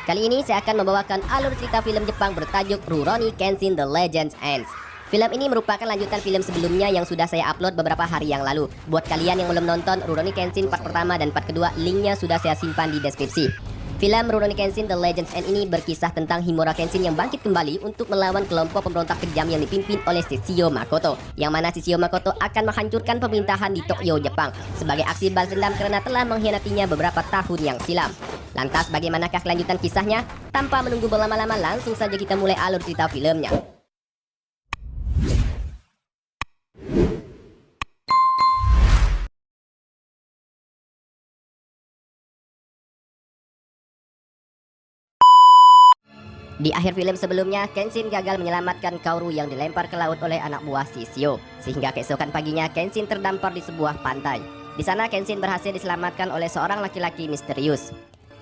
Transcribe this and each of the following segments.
Kali ini saya akan membawakan alur cerita film Jepang bertajuk Rurouni Kenshin The Legends Ends. Film ini merupakan lanjutan film sebelumnya yang sudah saya upload beberapa hari yang lalu. Buat kalian yang belum nonton Rurouni Kenshin part pertama dan part kedua, linknya sudah saya simpan di deskripsi. Film Rurouni Kenshin The Legends Ends ini berkisah tentang Himura Kenshin yang bangkit kembali untuk melawan kelompok pemberontak kejam yang dipimpin oleh Shishio Makoto. Yang mana Shishio Makoto akan menghancurkan pemerintahan di Tokyo, Jepang sebagai aksi balas dendam karena telah mengkhianatinya beberapa tahun yang silam. Lantas bagaimanakah kelanjutan kisahnya? Tanpa menunggu berlama-lama, langsung saja kita mulai alur cerita filmnya. Di akhir film sebelumnya, Kenshin gagal menyelamatkan Kaoru yang dilempar ke laut oleh anak buah Shishio. Sehingga keesokan paginya, Kenshin terdampar di sebuah pantai. Di sana, Kenshin berhasil diselamatkan oleh seorang laki-laki misterius.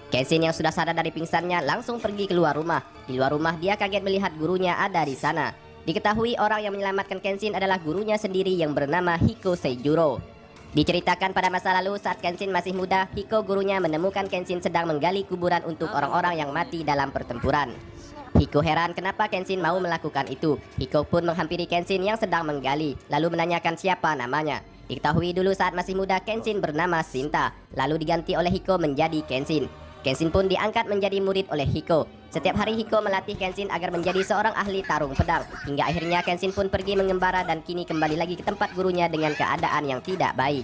Kenshin yang sudah sadar dari pingsannya langsung pergi keluar rumah. Di luar rumah, dia kaget melihat gurunya ada di sana. Diketahui orang yang menyelamatkan Kenshin adalah gurunya sendiri yang bernama Hiko Seijuro. Diceritakan pada masa lalu saat Kenshin masih muda, Hiko gurunya menemukan Kenshin sedang menggali kuburan untuk orang-orang yang mati dalam pertempuran. Hiko heran kenapa Kenshin mau melakukan itu. Hiko pun menghampiri Kenshin yang sedang menggali, lalu menanyakan siapa namanya. Diketahui dulu saat masih muda Kenshin bernama Shinta, lalu diganti oleh Hiko menjadi Kenshin. Kenshin pun diangkat menjadi murid oleh Hiko. Setiap hari Hiko melatih Kenshin agar menjadi seorang ahli tarung pedang. Hingga akhirnya Kenshin pun pergi mengembara dan kini kembali lagi ke tempat gurunya dengan keadaan yang tidak baik.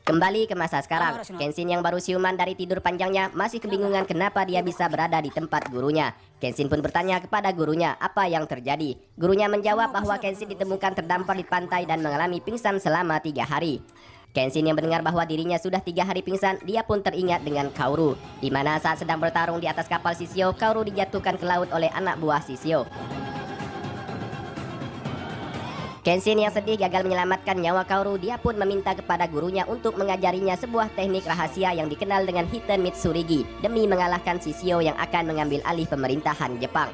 Kembali ke masa sekarang, Kenshin yang baru siuman dari tidur panjangnya masih kebingungan kenapa dia bisa berada di tempat gurunya. Kenshin pun bertanya kepada gurunya apa yang terjadi. Gurunya menjawab bahwa Kenshin ditemukan terdampar di pantai dan mengalami pingsan selama 3 hari. Kenshin yang mendengar bahwa dirinya sudah 3 hari pingsan, dia pun teringat dengan Kaoru, di mana saat sedang bertarung di atas kapal Shishio, Kaoru dijatuhkan ke laut oleh anak buah Shishio. Kenshin yang sedih gagal menyelamatkan nyawa Kaoru, dia pun meminta kepada gurunya untuk mengajarinya sebuah teknik rahasia yang dikenal dengan Hiten Mitsurigi demi mengalahkan Shishio yang akan mengambil alih pemerintahan Jepang.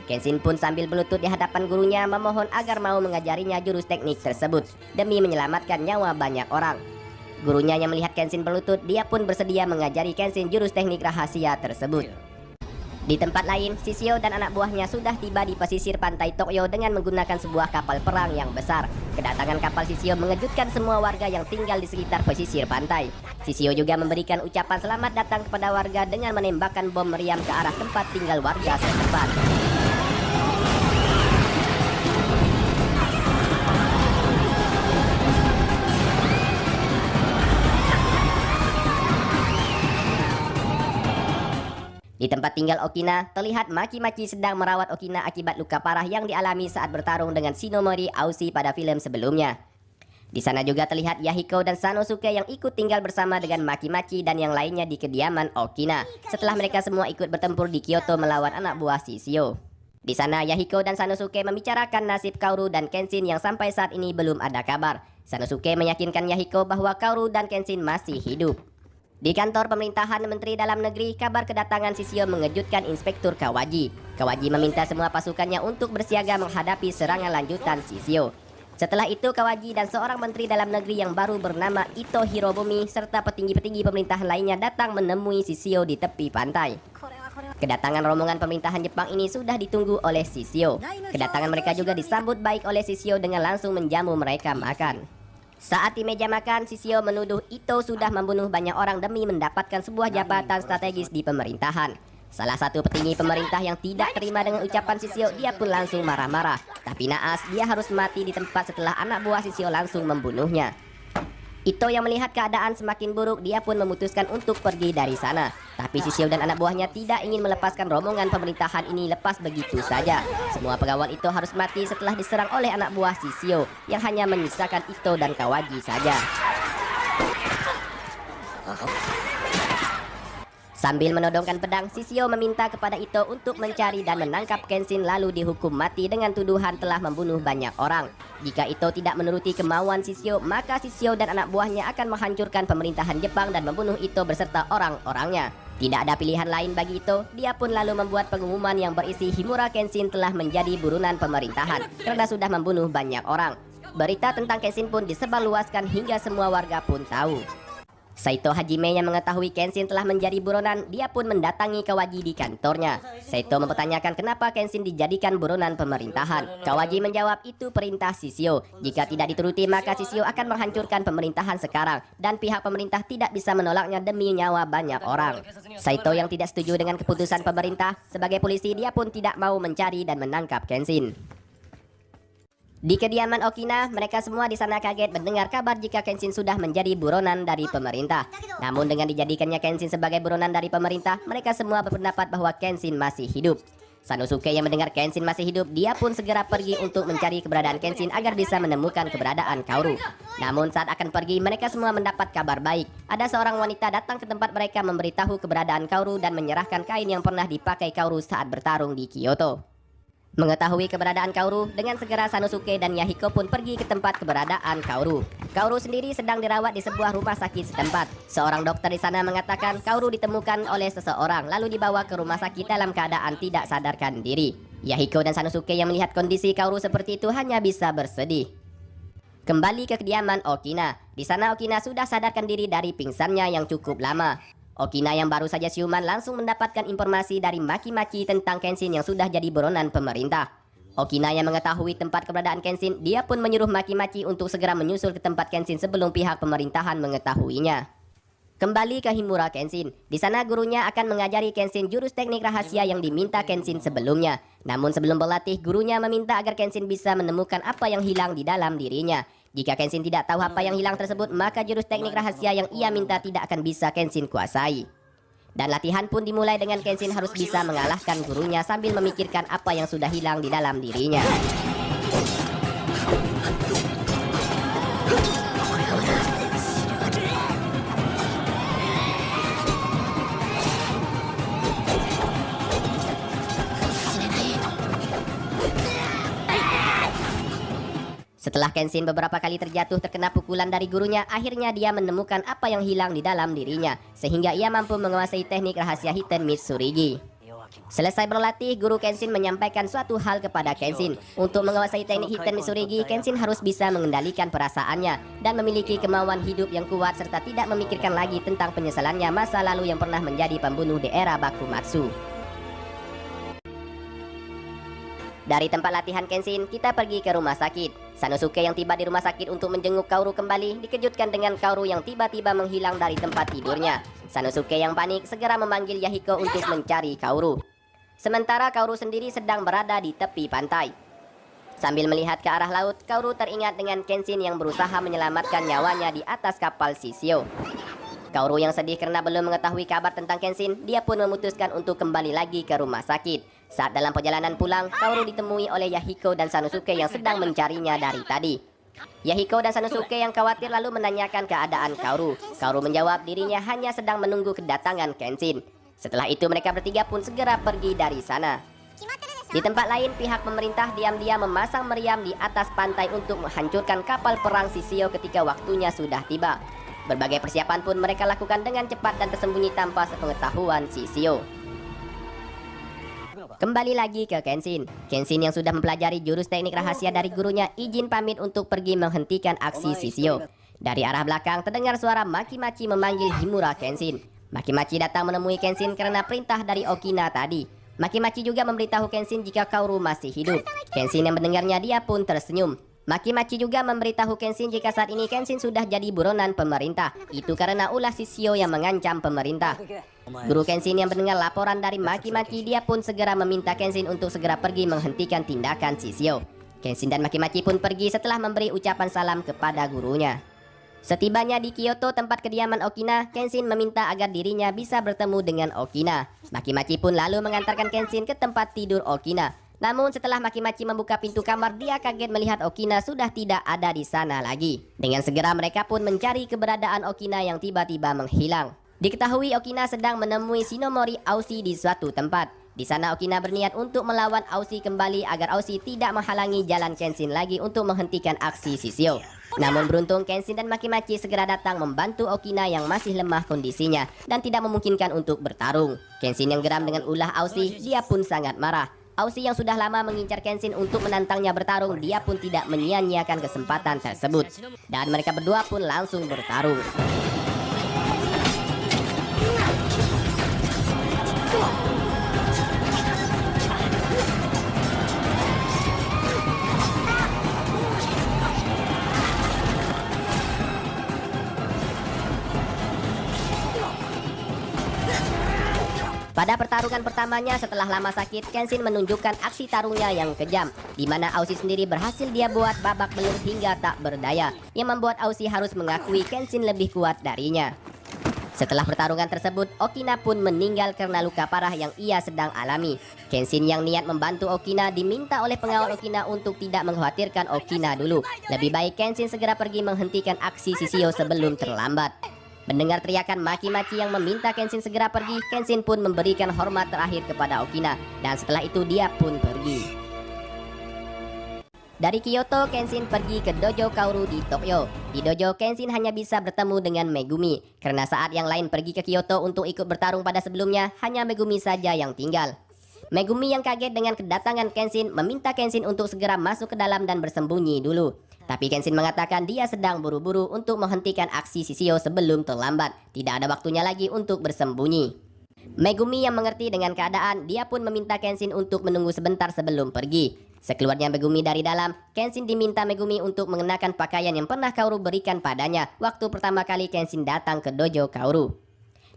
Kenshin pun sambil berlutut di hadapan gurunya memohon agar mau mengajarinya jurus teknik tersebut demi menyelamatkan nyawa banyak orang. Gurunya yang melihat Kenshin berlutut, dia pun bersedia mengajari Kenshin jurus teknik rahasia tersebut. Di tempat lain, Shishio dan anak buahnya sudah tiba di pesisir pantai Tokyo dengan menggunakan sebuah kapal perang yang besar. Kedatangan kapal Shishio mengejutkan semua warga yang tinggal di sekitar pesisir pantai. Shishio juga memberikan ucapan selamat datang kepada warga dengan menembakkan bom meriam ke arah tempat tinggal warga setempat. Di tempat tinggal Okina, terlihat Maki-Maki sedang merawat Okina akibat luka parah yang dialami saat bertarung dengan Shinomori Aushi pada film sebelumnya. Di sana juga terlihat Yahiko dan Sanosuke yang ikut tinggal bersama dengan Maki-Maki dan yang lainnya di kediaman Okina, setelah mereka semua ikut bertempur di Kyoto melawan anak buah Shishio. Di sana Yahiko dan Sanosuke membicarakan nasib Kaoru dan Kenshin yang sampai saat ini belum ada kabar. Sanosuke meyakinkan Yahiko bahwa Kaoru dan Kenshin masih hidup. Di kantor pemerintahan Menteri Dalam Negeri, kabar kedatangan Shishio mengejutkan Inspektur Kawaji. Kawaji meminta semua pasukannya untuk bersiaga menghadapi serangan lanjutan Shishio. Setelah itu, Kawaji dan seorang Menteri Dalam Negeri yang baru bernama Ito Hirobumi serta petinggi-petinggi pemerintahan lainnya datang menemui Shishio di tepi pantai. Kedatangan rombongan pemerintahan Jepang ini sudah ditunggu oleh Shishio. Kedatangan mereka juga disambut baik oleh Shishio dengan langsung menjamu mereka makan. Saat di meja makan, Shishio menuduh Ito sudah membunuh banyak orang demi mendapatkan sebuah jabatan strategis di pemerintahan. Salah satu petinggi pemerintah yang tidak terima dengan ucapan Shishio, dia pun langsung marah-marah. Tapi naas, dia harus mati di tempat setelah anak buah Shishio langsung membunuhnya. Ito yang melihat keadaan semakin buruk, dia pun memutuskan untuk pergi dari sana. Tapi Shishio dan anak buahnya tidak ingin melepaskan rombongan pemerintahan ini lepas begitu saja. Semua pegawai Ito harus mati setelah diserang oleh anak buah Shishio, yang hanya menyisakan Ito dan Kawaji saja. Sambil menodongkan pedang, Shishio meminta kepada Ito untuk mencari dan menangkap Kenshin lalu dihukum mati dengan tuduhan telah membunuh banyak orang. Jika Ito tidak menuruti kemauan Shishio, maka Shishio dan anak buahnya akan menghancurkan pemerintahan Jepang dan membunuh Ito beserta orang-orangnya. Tidak ada pilihan lain bagi Ito, dia pun lalu membuat pengumuman yang berisi Himura Kenshin telah menjadi buronan pemerintahan karena sudah membunuh banyak orang. Berita tentang Kenshin pun disebarluaskan hingga semua warga pun tahu. Saito Hajime yang mengetahui Kenshin telah menjadi buronan, dia pun mendatangi Kawaji di kantornya. Saito mempertanyakan kenapa Kenshin dijadikan buronan pemerintahan. Kawaji menjawab itu perintah Shishio. Jika tidak dituruti maka Shishio akan menghancurkan pemerintahan sekarang dan pihak pemerintah tidak bisa menolaknya demi nyawa banyak orang. Saito yang tidak setuju dengan keputusan pemerintah, sebagai polisi dia pun tidak mau mencari dan menangkap Kenshin. Di kediaman Okina, mereka semua di sana kaget mendengar kabar jika Kenshin sudah menjadi buronan dari pemerintah. Namun dengan dijadikannya Kenshin sebagai buronan dari pemerintah, mereka semua berpendapat bahwa Kenshin masih hidup. Sanosuke yang mendengar Kenshin masih hidup, dia pun segera pergi untuk mencari keberadaan Kenshin agar bisa menemukan keberadaan Kaoru. Namun saat akan pergi, mereka semua mendapat kabar baik. Ada seorang wanita datang ke tempat mereka memberitahu keberadaan Kaoru dan menyerahkan kain yang pernah dipakai Kaoru saat bertarung di Kyoto. Mengetahui keberadaan Kaoru, dengan segera Sanosuke dan Yahiko pun pergi ke tempat keberadaan Kaoru. Kaoru sendiri sedang dirawat di sebuah rumah sakit setempat. Seorang dokter di sana mengatakan Kaoru ditemukan oleh seseorang lalu dibawa ke rumah sakit dalam keadaan tidak sadarkan diri. Yahiko dan Sanosuke yang melihat kondisi Kaoru seperti itu hanya bisa bersedih. Kembali ke kediaman Okina. Di sana Okina sudah sadarkan diri dari pingsannya yang cukup lama. Okina yang baru saja siuman langsung mendapatkan informasi dari Maki-Maki tentang Kenshin yang sudah jadi buronan pemerintah. Okina yang mengetahui tempat keberadaan Kenshin, dia pun menyuruh Maki-Maki untuk segera menyusul ke tempat Kenshin sebelum pihak pemerintahan mengetahuinya. Kembali ke Himura Kenshin. Di sana gurunya akan mengajari Kenshin jurus teknik rahasia yang diminta Kenshin sebelumnya. Namun sebelum berlatih, gurunya meminta agar Kenshin bisa menemukan apa yang hilang di dalam dirinya. Jika Kenshin tidak tahu apa yang hilang tersebut, maka jurus teknik rahasia yang ia minta tidak akan bisa Kenshin kuasai. Dan latihan pun dimulai dengan Kenshin harus bisa mengalahkan gurunya sambil memikirkan apa yang sudah hilang di dalam dirinya. Setelah Kenshin beberapa kali terjatuh terkena pukulan dari gurunya, akhirnya dia menemukan apa yang hilang di dalam dirinya, sehingga ia mampu menguasai teknik rahasia Hiten Mitsurigi. Selesai berlatih, guru Kenshin menyampaikan suatu hal kepada Kenshin. Untuk menguasai teknik Hiten Mitsurigi, Kenshin harus bisa mengendalikan perasaannya dan memiliki kemauan hidup yang kuat serta tidak memikirkan lagi tentang penyesalannya masa lalu yang pernah menjadi pembunuh di era Bakumatsu. Dari tempat latihan Kenshin, kita pergi ke rumah sakit. Sanosuke yang tiba di rumah sakit untuk menjenguk Kaoru kembali dikejutkan dengan Kaoru yang tiba-tiba menghilang dari tempat tidurnya. Sanosuke yang panik segera memanggil Yahiko untuk mencari Kaoru. Sementara Kaoru sendiri sedang berada di tepi pantai. Sambil melihat ke arah laut, Kaoru teringat dengan Kenshin yang berusaha menyelamatkan nyawanya di atas kapal Shishio. Kaoru yang sedih karena belum mengetahui kabar tentang Kenshin, dia pun memutuskan untuk kembali lagi ke rumah sakit. Saat dalam perjalanan pulang, Kaoru ditemui oleh Yahiko dan Sanosuke yang sedang mencarinya dari tadi. Yahiko dan Sanosuke yang khawatir lalu menanyakan keadaan Kaoru. Kaoru menjawab dirinya hanya sedang menunggu kedatangan Kenshin. Setelah itu mereka bertiga pun segera pergi dari sana. Di tempat lain, pihak pemerintah diam-diam memasang meriam di atas pantai untuk menghancurkan kapal perang Shishio ketika waktunya sudah tiba. Berbagai persiapan pun mereka lakukan dengan cepat dan tersembunyi tanpa sepengetahuan Shishio. Kembali lagi ke Kenshin. Kenshin yang sudah mempelajari jurus teknik rahasia dari gurunya izin pamit untuk pergi menghentikan aksi Shishio. Dari arah belakang terdengar suara Maki-Maki memanggil Himura Kenshin. Maki-Maki datang menemui Kenshin karena perintah dari Okina tadi. Maki-Maki juga memberitahu Kenshin jika Kaoru masih hidup. Kenshin yang mendengarnya dia pun tersenyum. Maki-Maki juga memberitahu Kenshin jika saat ini Kenshin sudah jadi buronan pemerintah. Itu karena ulah Shishio yang mengancam pemerintah. Guru Kenshin yang mendengar laporan dari Maki-Maki, dia pun segera meminta Kenshin untuk segera pergi menghentikan tindakan Shishio. Kenshin dan Maki-Maki pun pergi setelah memberi ucapan salam kepada gurunya. Setibanya di Kyoto, tempat kediaman Okina, Kenshin meminta agar dirinya bisa bertemu dengan Okina. Maki-Maki pun lalu mengantarkan Kenshin ke tempat tidur Okina. Namun setelah Maki-Maki membuka pintu kamar, dia kaget melihat Okina sudah tidak ada di sana lagi. Dengan segera mereka pun mencari keberadaan Okina yang tiba-tiba menghilang. Diketahui Okina sedang menemui Shinomori Aushi di suatu tempat. Di sana Okina berniat untuk melawan Aushi kembali agar Aushi tidak menghalangi jalan Kenshin lagi untuk menghentikan aksi Shishio. Namun beruntung Kenshin dan Maki-Maki segera datang membantu Okina yang masih lemah kondisinya dan tidak memungkinkan untuk bertarung. Kenshin yang geram dengan ulah Aushi, dia pun sangat marah. Aushi yang sudah lama mengincar Kenshin untuk menantangnya bertarung, dia pun tidak menyia-nyiakan kesempatan tersebut. Dan mereka berdua pun langsung bertarung. Pada pertarungan pertamanya setelah lama sakit, Kenshin menunjukkan aksi tarungnya yang kejam, di mana Aussie sendiri berhasil dia buat babak belur hingga tak berdaya, yang membuat Aussie harus mengakui Kenshin lebih kuat darinya. Setelah pertarungan tersebut, Okina pun meninggal karena luka parah yang ia sedang alami. Kenshin yang niat membantu Okina diminta oleh pengawal Okina untuk tidak mengkhawatirkan Okina dulu. Lebih baik Kenshin segera pergi menghentikan aksi Shishio sebelum terlambat. Mendengar teriakan maki-maki yang meminta Kenshin segera pergi, Kenshin pun memberikan hormat terakhir kepada Okina, dan setelah itu dia pun pergi. Dari Kyoto, Kenshin pergi ke dojo Kaoru di Tokyo. Di dojo, Kenshin hanya bisa bertemu dengan Megumi, karena saat yang lain pergi ke Kyoto untuk ikut bertarung pada sebelumnya, hanya Megumi saja yang tinggal. Megumi yang kaget dengan kedatangan Kenshin meminta Kenshin untuk segera masuk ke dalam dan bersembunyi dulu. Tapi Kenshin mengatakan dia sedang buru-buru untuk menghentikan aksi Shishio sebelum terlambat. Tidak ada waktunya lagi untuk bersembunyi. Megumi yang mengerti dengan keadaan, dia pun meminta Kenshin untuk menunggu sebentar sebelum pergi. Sekeluarnya Megumi dari dalam, Kenshin diminta Megumi untuk mengenakan pakaian yang pernah Kaoru berikan padanya waktu pertama kali Kenshin datang ke dojo Kaoru.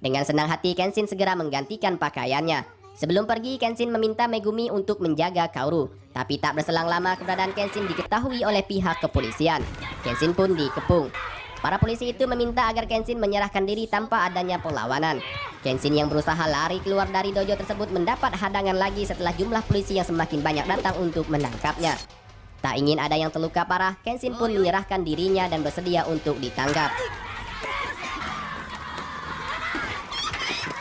Dengan senang hati Kenshin segera menggantikan pakaiannya. Sebelum pergi, Kenshin meminta Megumi untuk menjaga Kaoru. Tapi tak berselang lama keberadaan Kenshin diketahui oleh pihak kepolisian. Kenshin pun dikepung. Para polisi itu meminta agar Kenshin menyerahkan diri tanpa adanya perlawanan. Kenshin yang berusaha lari keluar dari dojo tersebut mendapat hadangan lagi setelah jumlah polisi yang semakin banyak datang untuk menangkapnya. Tak ingin ada yang terluka parah, Kenshin pun menyerahkan dirinya dan bersedia untuk ditangkap.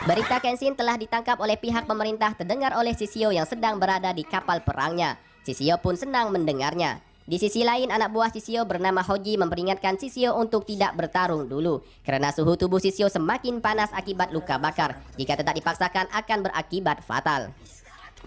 Berita Kenshin telah ditangkap oleh pihak pemerintah terdengar oleh Shishio yang sedang berada di kapal perangnya. Shishio pun senang mendengarnya. Di sisi lain, anak buah Shishio bernama Hoji memperingatkan Shishio untuk tidak bertarung dulu, karena suhu tubuh Shishio semakin panas akibat luka bakar. Jika tetap dipaksakan akan berakibat fatal.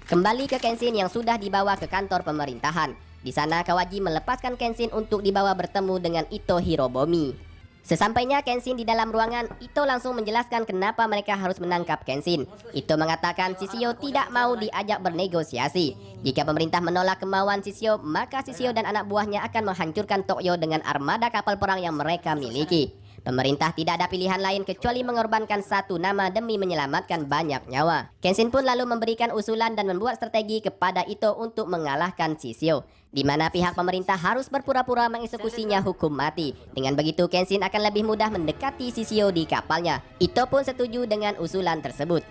Kembali ke Kenshin yang sudah dibawa ke kantor pemerintahan. Di sana Kawaji melepaskan Kenshin untuk dibawa bertemu dengan Ito Hirobomi. Sesampainya Kenshin di dalam ruangan, Ito langsung menjelaskan kenapa mereka harus menangkap Kenshin. Ito mengatakan Shishio tidak mau diajak bernegosiasi. Jika pemerintah menolak kemauan Shishio, maka Shishio dan anak buahnya akan menghancurkan Tokyo dengan armada kapal perang yang mereka miliki. Pemerintah tidak ada pilihan lain kecuali mengorbankan satu nama demi menyelamatkan banyak nyawa. Kenshin pun lalu memberikan usulan dan membuat strategi kepada Ito untuk mengalahkan Shishio, di mana pihak pemerintah harus berpura-pura mengeksekusinya hukum mati. Dengan begitu Kenshin akan lebih mudah mendekati Shishio di kapalnya. Ito pun setuju dengan usulan tersebut.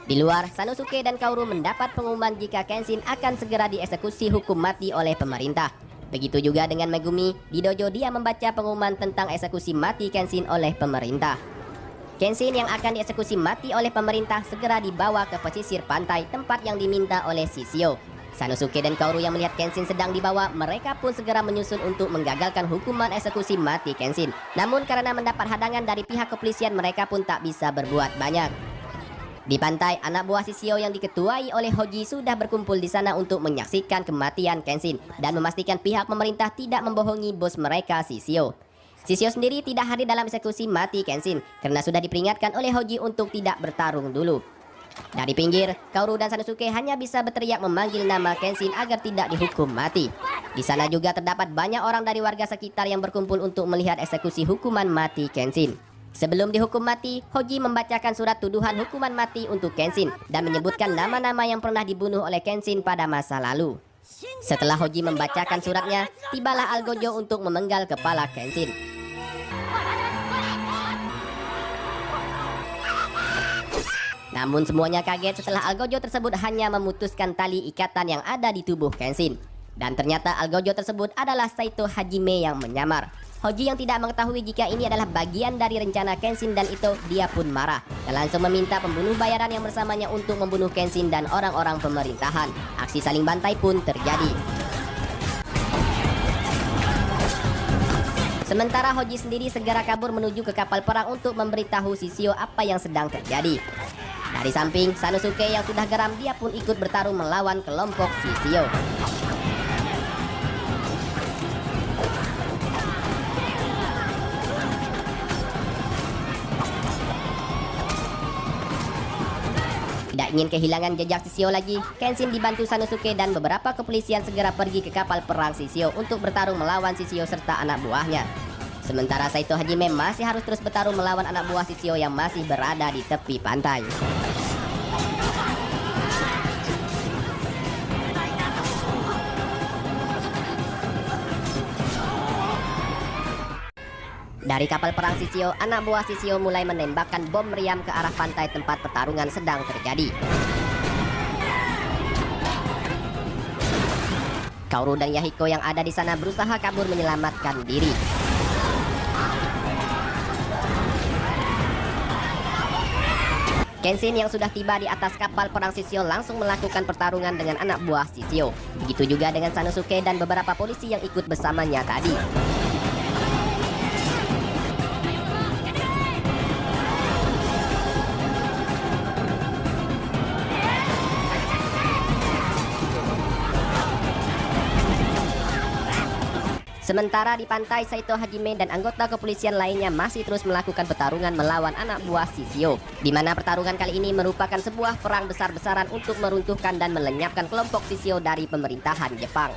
Di luar, Sanosuke dan Kaoru mendapat pengumuman jika Kenshin akan segera dieksekusi hukum mati oleh pemerintah. Begitu juga dengan Megumi, di dojo dia membaca pengumuman tentang eksekusi mati Kenshin oleh pemerintah. Kenshin yang akan dieksekusi mati oleh pemerintah segera dibawa ke pesisir pantai tempat yang diminta oleh Shishio. Sanosuke dan Kaoru yang melihat Kenshin sedang dibawa, mereka pun segera menyusun untuk menggagalkan hukuman eksekusi mati Kenshin. Namun karena mendapat hadangan dari pihak kepolisian, mereka pun tak bisa berbuat banyak. Di pantai, anak buah Shishio yang diketuai oleh Hoji sudah berkumpul di sana untuk menyaksikan kematian Kenshin dan memastikan pihak pemerintah tidak membohongi bos mereka Shishio. Shishio sendiri tidak hadir dalam eksekusi mati Kenshin karena sudah diperingatkan oleh Hoji untuk tidak bertarung dulu. Dari pinggir, Kaoru dan Sanosuke hanya bisa berteriak memanggil nama Kenshin agar tidak dihukum mati. Di sana juga terdapat banyak orang dari warga sekitar yang berkumpul untuk melihat eksekusi hukuman mati Kenshin. Sebelum dihukum mati, Hoji membacakan surat tuduhan hukuman mati untuk Kenshin dan menyebutkan nama-nama yang pernah dibunuh oleh Kenshin pada masa lalu. Setelah Hoji membacakan suratnya, tibalah Algojo untuk memenggal kepala Kenshin. Namun semuanya kaget setelah Algojo tersebut hanya memutuskan tali ikatan yang ada di tubuh Kenshin. Dan ternyata Algojo tersebut adalah Saito Hajime yang menyamar. Hoji yang tidak mengetahui jika ini adalah bagian dari rencana Kenshin dan Ito, dia pun marah dan langsung meminta pembunuh bayaran yang bersamanya untuk membunuh Kenshin dan orang-orang pemerintahan. Aksi saling bantai pun terjadi. Sementara Hoji sendiri segera kabur menuju ke kapal perang untuk memberitahu Shishio apa yang sedang terjadi. Dari samping, Sanosuke yang sudah geram, dia pun ikut bertarung melawan kelompok Shishio. Tidak ingin kehilangan jejak Shishio lagi, Kenshin dibantu Sanosuke dan beberapa kepolisian segera pergi ke kapal perang Shishio untuk bertarung melawan Shishio serta anak buahnya. Sementara Saito Hajime masih harus terus bertarung melawan anak buah Shishio yang masih berada di tepi pantai. Dari kapal perang Shishio, anak buah Shishio mulai menembakkan bom meriam ke arah pantai tempat pertarungan sedang terjadi. Kaoru dan Yahiko yang ada di sana berusaha kabur menyelamatkan diri. Kenshin yang sudah tiba di atas kapal perang Shishio langsung melakukan pertarungan dengan anak buah Shishio. Begitu juga dengan Sanosuke dan beberapa polisi yang ikut bersamanya tadi. Sementara di pantai, Saito Hajime dan anggota kepolisian lainnya masih terus melakukan pertarungan melawan anak buah Shishio, di mana pertarungan kali ini merupakan sebuah perang besar-besaran untuk meruntuhkan dan melenyapkan kelompok Shishio dari pemerintahan Jepang.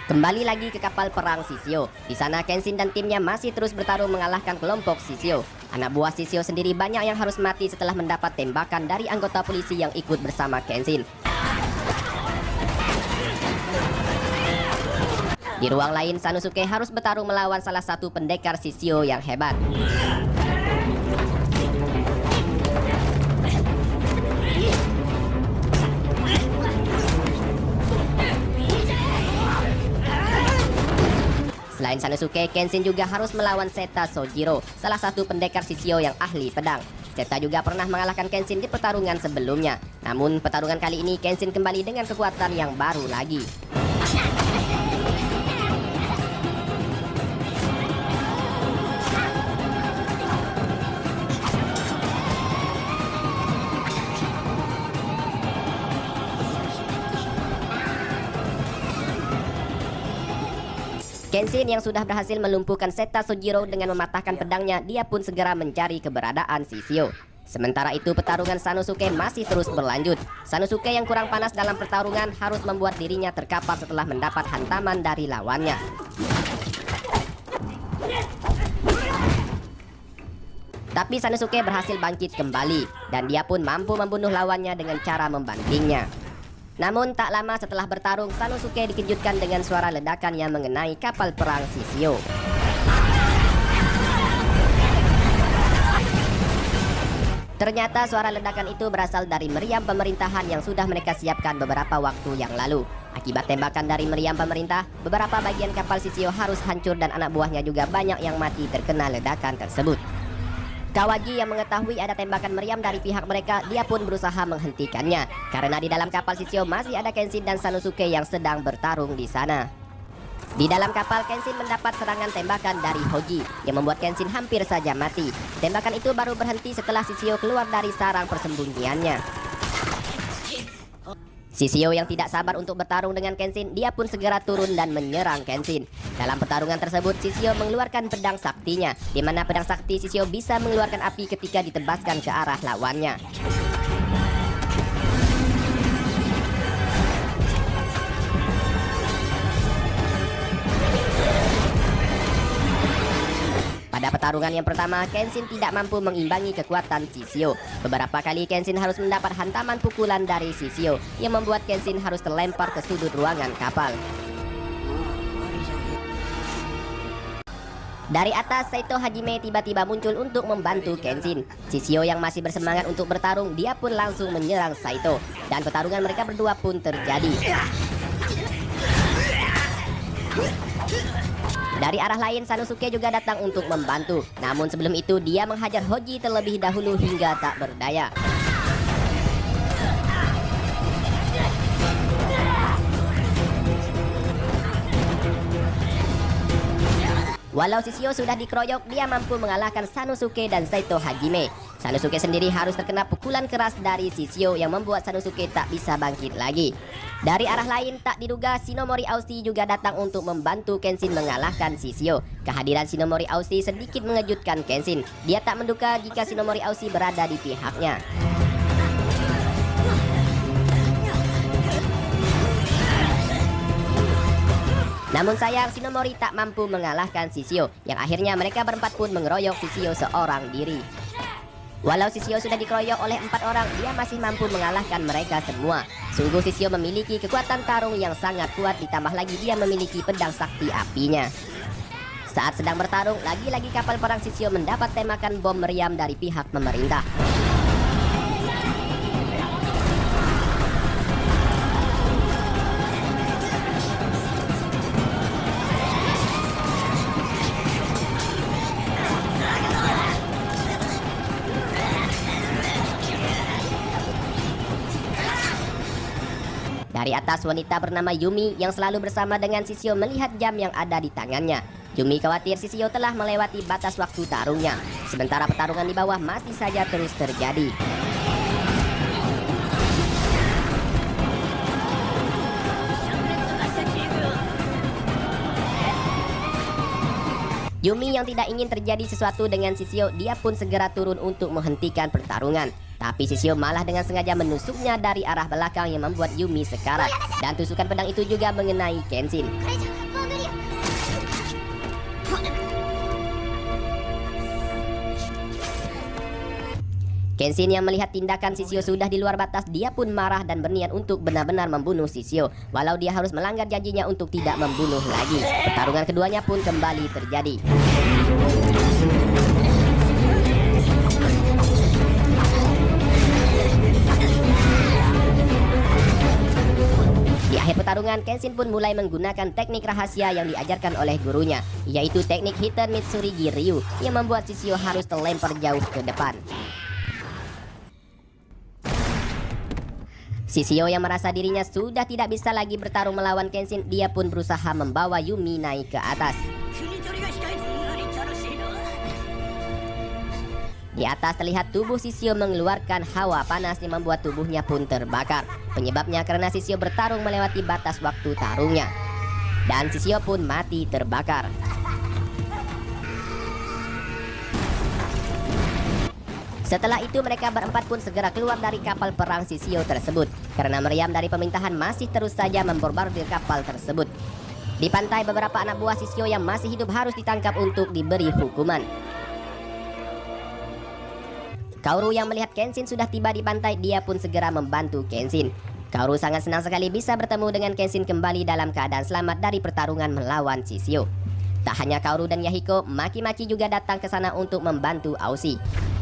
Kembali lagi ke kapal perang Shishio. Di sana Kenshin dan timnya masih terus bertarung mengalahkan kelompok Shishio. Anak buah Shishio sendiri banyak yang harus mati setelah mendapat tembakan dari anggota polisi yang ikut bersama Kenshin. Di ruang lain, Sanosuke harus bertarung melawan salah satu pendekar Shishio yang hebat. Selain Sanosuke, Kenshin juga harus melawan Seta Sojiro, salah satu pendekar Shishio yang ahli pedang. Seta juga pernah mengalahkan Kenshin di pertarungan sebelumnya. Namun pertarungan kali ini Kenshin kembali dengan kekuatan yang baru lagi. Kenshin yang sudah berhasil melumpuhkan Seta Sojiro dengan mematahkan pedangnya, dia pun segera mencari keberadaan Shishio. Sementara itu pertarungan Sanosuke masih terus berlanjut. Sanosuke yang kurang panas dalam pertarungan harus membuat dirinya terkapar setelah mendapat hantaman dari lawannya. Tapi Sanosuke berhasil bangkit kembali, dan dia pun mampu membunuh lawannya dengan cara membantingnya. Namun tak lama setelah bertarung, Sanosuke dikejutkan dengan suara ledakan yang mengenai kapal perang Shishio. Ternyata suara ledakan itu berasal dari meriam pemerintahan yang sudah mereka siapkan beberapa waktu yang lalu. Akibat tembakan dari meriam pemerintah, beberapa bagian kapal Shishio harus hancur dan anak buahnya juga banyak yang mati terkena ledakan tersebut. Kawaji yang mengetahui ada tembakan meriam dari pihak mereka, dia pun berusaha menghentikannya. Karena di dalam kapal Shishio masih ada Kenshin dan Sanosuke yang sedang bertarung di sana. Di dalam kapal, Kenshin mendapat serangan tembakan dari Hoji yang membuat Kenshin hampir saja mati. Tembakan itu baru berhenti setelah Shishio keluar dari sarang persembunyiannya. Shishio yang tidak sabar untuk bertarung dengan Kenshin, dia pun segera turun dan menyerang Kenshin. Dalam pertarungan tersebut, Shishio mengeluarkan pedang saktinya, di mana pedang sakti Shishio bisa mengeluarkan api ketika ditebaskan ke arah lawannya. Pada pertarungan yang pertama, Kenshin tidak mampu mengimbangi kekuatan Shishio. Beberapa kali Kenshin harus mendapat hantaman pukulan dari Shishio, yang membuat Kenshin harus terlempar ke sudut ruangan kapal. Dari atas, Saito Hajime tiba-tiba muncul untuk membantu Kenshin. Shishio yang masih bersemangat untuk bertarung, dia pun langsung menyerang Saito. Dan pertarungan mereka berdua pun terjadi. Dari arah lain, Sanosuke juga datang untuk membantu. Namun sebelum itu, dia menghajar Hoji terlebih dahulu hingga tak berdaya. Walau Shishio sudah dikeroyok, dia mampu mengalahkan Sanosuke dan Saito Hajime. Sanosuke sendiri harus terkena pukulan keras dari Shishio yang membuat Sanosuke tak bisa bangkit lagi. Dari arah lain, tak diduga Shinomori Aushi juga datang untuk membantu Kenshin mengalahkan Shishio. Kehadiran Shinomori Aushi sedikit mengejutkan Kenshin. Dia tak menduga jika Shinomori Aushi berada di pihaknya. Namun sayang, Shinomori tak mampu mengalahkan Shishio, yang akhirnya mereka berempat pun mengeroyok Shishio seorang diri. Walau Shishio sudah dikeroyok oleh 4 orang, dia masih mampu mengalahkan mereka semua. Sungguh Shishio memiliki kekuatan tarung yang sangat kuat, ditambah lagi dia memiliki pedang sakti apinya. Saat sedang bertarung, lagi-lagi kapal perang Sisio mendapat tembakan bom meriam dari pihak pemerintah. Dari atas, wanita bernama Yumi yang selalu bersama dengan Sisio melihat jam yang ada di tangannya. Yumi khawatir Sisio telah melewati batas waktu tarungnya. Sementara pertarungan di bawah masih saja terus terjadi. Yumi yang tidak ingin terjadi sesuatu dengan Sisio, dia pun segera turun untuk menghentikan pertarungan. Tapi Sisio malah dengan sengaja menusuknya dari arah belakang yang membuat Yumi sekarat. Dan tusukan pedang itu juga mengenai Kenshin. Kenshin yang melihat tindakan Sisio sudah di luar batas, dia pun marah dan berniat untuk benar-benar membunuh Sisio. Walau dia harus melanggar janjinya untuk tidak membunuh lagi. Pertarungan keduanya pun kembali terjadi. Di akhir pertarungan, Kenshin pun mulai menggunakan teknik rahasia yang diajarkan oleh gurunya, yaitu teknik Hiten Mitsurigi Ryu, yang membuat Sisio harus terlempar jauh ke depan. Sisio yang merasa dirinya sudah tidak bisa lagi bertarung melawan Kenshin, dia pun berusaha membawa Yumi naik ke atas. Di atas terlihat tubuh Sisio mengeluarkan hawa panas yang membuat tubuhnya pun terbakar. Penyebabnya karena Sisio bertarung melewati batas waktu tarungnya. Dan Sisio pun mati terbakar. Setelah itu mereka berempat pun segera keluar dari kapal perang Sisio tersebut. Karena meriam dari pemerintahan masih terus saja membombardir kapal tersebut. Di pantai, beberapa anak buah Sisio yang masih hidup harus ditangkap untuk diberi hukuman. Kaoru yang melihat Kenshin sudah tiba di pantai, dia pun segera membantu Kenshin. Kaoru sangat senang sekali bisa bertemu dengan Kenshin kembali dalam keadaan selamat dari pertarungan melawan Sisio. Tak hanya Kaoru dan Yahiko, Maki-Maki juga datang ke sana untuk membantu Ausi.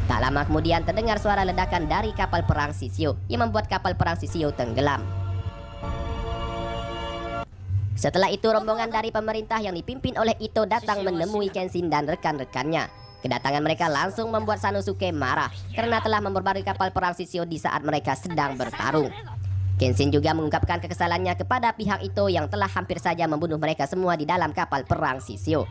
Tak lama kemudian terdengar suara ledakan dari kapal perang Sisio yang membuat kapal perang Sisio tenggelam. Setelah itu rombongan dari pemerintah yang dipimpin oleh Ito datang menemui Kenshin dan rekan-rekannya. Kedatangan mereka langsung membuat Sanosuke marah karena telah membombardir kapal perang Sisio di saat mereka sedang bertarung. Kenshin juga mengungkapkan kekesalannya kepada pihak Ito yang telah hampir saja membunuh mereka semua di dalam kapal perang Sisio.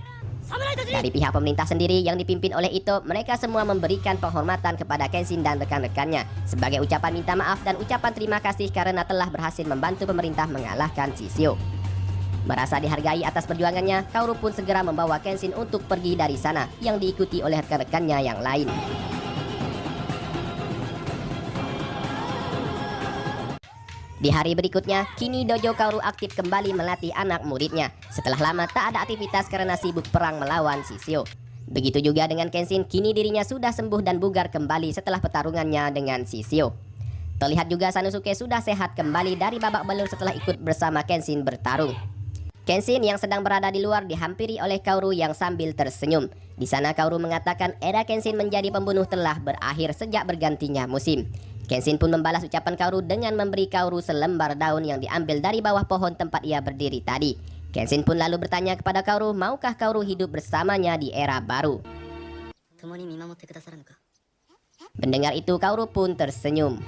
Dari pihak pemerintah sendiri yang dipimpin oleh Ito, mereka semua memberikan penghormatan kepada Kenshin dan rekan-rekannya sebagai ucapan minta maaf dan ucapan terima kasih karena telah berhasil membantu pemerintah mengalahkan Sisio. Merasa dihargai atas perjuangannya, Kaoru pun segera membawa Kenshin untuk pergi dari sana yang diikuti oleh rekan-rekannya yang lain. Di hari berikutnya, kini dojo Kaoru aktif kembali melatih anak muridnya. Setelah lama tak ada aktivitas karena sibuk perang melawan Sisio. Begitu juga dengan Kenshin, kini dirinya sudah sembuh dan bugar kembali setelah pertarungannya dengan Sisio. Terlihat juga Sanosuke sudah sehat kembali dari babak belur setelah ikut bersama Kenshin bertarung. Kenshin yang sedang berada di luar dihampiri oleh Kaoru yang sambil tersenyum. Di sana Kaoru mengatakan era Kenshin menjadi pembunuh telah berakhir sejak bergantinya musim. Kenshin pun membalas ucapan Kaoru dengan memberi Kaoru selembar daun yang diambil dari bawah pohon tempat ia berdiri tadi. Kenshin pun lalu bertanya kepada Kaoru, maukah Kaoru hidup bersamanya di era baru? Mendengar itu Kaoru pun tersenyum.